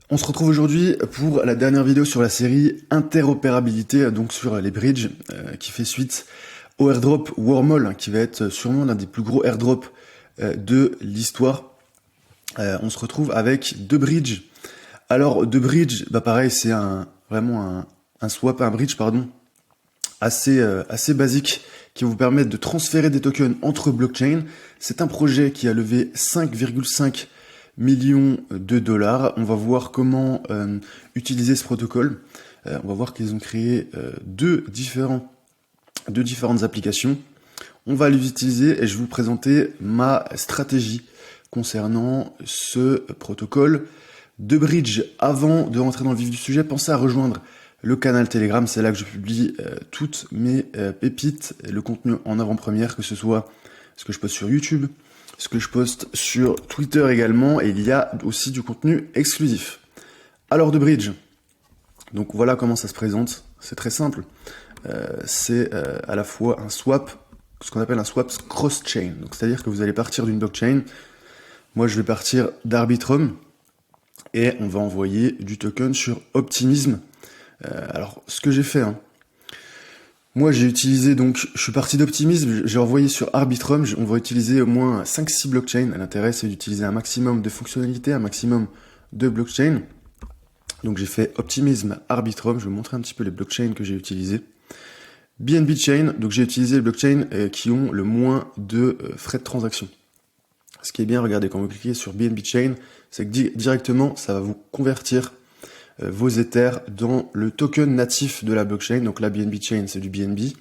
On se retrouve aujourd'hui pour la dernière vidéo sur la série interopérabilité, donc sur les bridges, qui fait suite au airdrop Wormhole, qui va être sûrement l'un des plus gros airdrops de l'histoire. On se retrouve avec deux bridges. Alors deux bridges, bah pareil, c'est vraiment un swap, un bridge pardon, assez basique qui va vous permettre de transférer des tokens entre blockchains. C'est un projet qui a levé 5,5 millions de dollars. On va voir comment utiliser ce protocole. On va voir qu'ils ont créé deux différentes applications. On va les utiliser et je vais vous présenter ma stratégie concernant ce protocole de bridge. Avant de rentrer dans le vif du sujet, pensez à rejoindre le canal Telegram. C'est là que je publie toutes mes pépites, le contenu en avant-première, que ce soit ce que je poste sur YouTube, ce que je poste sur Twitter également, et il y a aussi du contenu exclusif. Alors de bridge, donc voilà comment ça se présente, c'est très simple. C'est à la fois un swap, ce qu'on appelle un swap cross-chain, donc c'est-à-dire que vous allez partir d'une blockchain, moi je vais partir d'Arbitrum, et on va envoyer du token sur Optimism. Alors ce que j'ai fait, moi j'ai utilisé, donc je suis parti d'Optimism, j'ai envoyé sur Arbitrum, on va utiliser au moins 5-6 blockchains. L'intérêt c'est d'utiliser un maximum de fonctionnalités, un maximum de blockchains. Donc j'ai fait Optimism, Arbitrum, je vais vous montrer un petit peu les blockchains que j'ai utilisés. BNB Chain, donc j'ai utilisé les blockchains qui ont le moins de frais de transaction. Ce qui est bien, regardez, quand vous cliquez sur BNB Chain, c'est que directement ça va vous convertir vos Ethers dans le token natif de la blockchain. Donc la BNB Chain, c'est du BNB.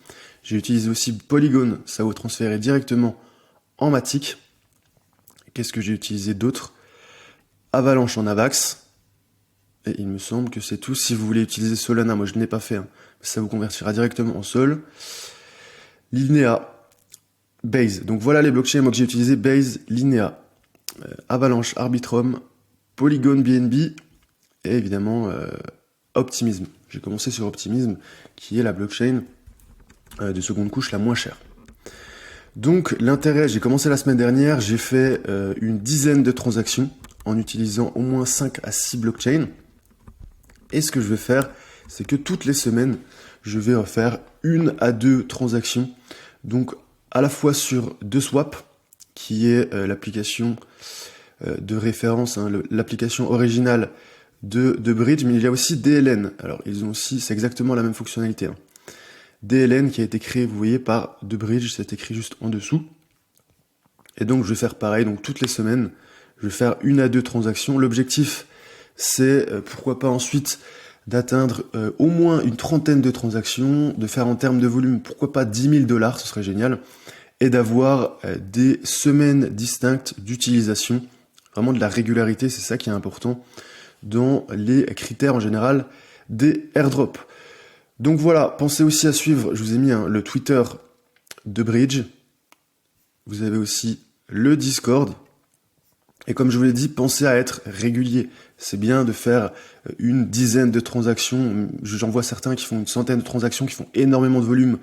J'ai utilisé aussi Polygon, ça va vous transférer directement en Matic. Qu'est-ce que j'ai utilisé d'autre? Avalanche en AVAX. Et il me semble que c'est tout. Si vous voulez utiliser Solana, moi je ne l'ai pas fait, ça vous convertira directement en Sol. Linea, Base. Donc voilà les blockchains moi, que j'ai utilisé: Base, Linea, Avalanche, Arbitrum, Polygon, BNB, et évidemment Optimism. J'ai commencé sur Optimism, qui est la blockchain de seconde couche la moins chère. Donc l'intérêt, j'ai commencé la semaine dernière, j'ai fait une dizaine de transactions en utilisant au moins 5 à 6 blockchains. Et ce que je vais faire, c'est que toutes les semaines, je vais faire 1 à 2 transactions. Donc à la fois sur DeSwap, qui est l'application de référence, l'application originale de bridge, mais il y a aussi DLN. Alors ils ont aussi, c'est exactement la même fonctionnalité. DLN qui a été créé, vous voyez, par bridge, c'est écrit juste en dessous. Et donc je vais faire pareil, donc toutes les semaines, je vais faire 1 à 2 transactions. L'objectif, c'est pourquoi pas ensuite d'atteindre au moins une trentaine de transactions, de faire en termes de volume, pourquoi pas 10 000 $, ce serait génial, et d'avoir des semaines distinctes d'utilisation, vraiment de la régularité, c'est ça qui est important dans les critères en général des airdrops. Donc voilà, pensez aussi à suivre, je vous ai mis le Twitter de Bridge, vous avez aussi le Discord, et comme je vous l'ai dit, pensez à être régulier. C'est bien de faire une dizaine de transactions, j'en vois certains qui font une centaine de transactions, qui font énormément de volume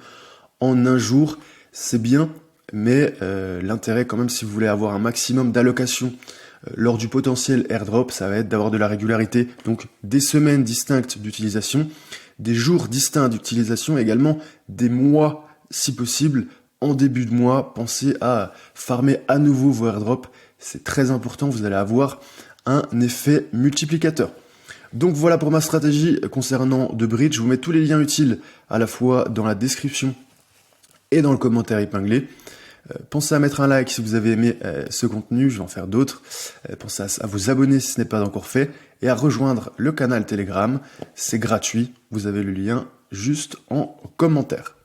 en un jour, c'est bien, mais l'intérêt quand même, si vous voulez avoir un maximum d'allocation lors du potentiel airdrop, ça va être d'avoir de la régularité, donc des semaines distinctes d'utilisation, des jours distincts d'utilisation, également des mois si possible. En début de mois, pensez à farmer à nouveau vos airdrops, c'est très important, vous allez avoir un effet multiplicateur. Donc voilà pour ma stratégie concernant bridge, je vous mets tous les liens utiles à la fois dans la description et dans le commentaire épinglé. Pensez à mettre un like si vous avez aimé ce contenu, je vais en faire d'autres. Pensez à vous abonner si ce n'est pas encore fait et à rejoindre le canal Telegram, c'est gratuit, vous avez le lien juste en commentaire.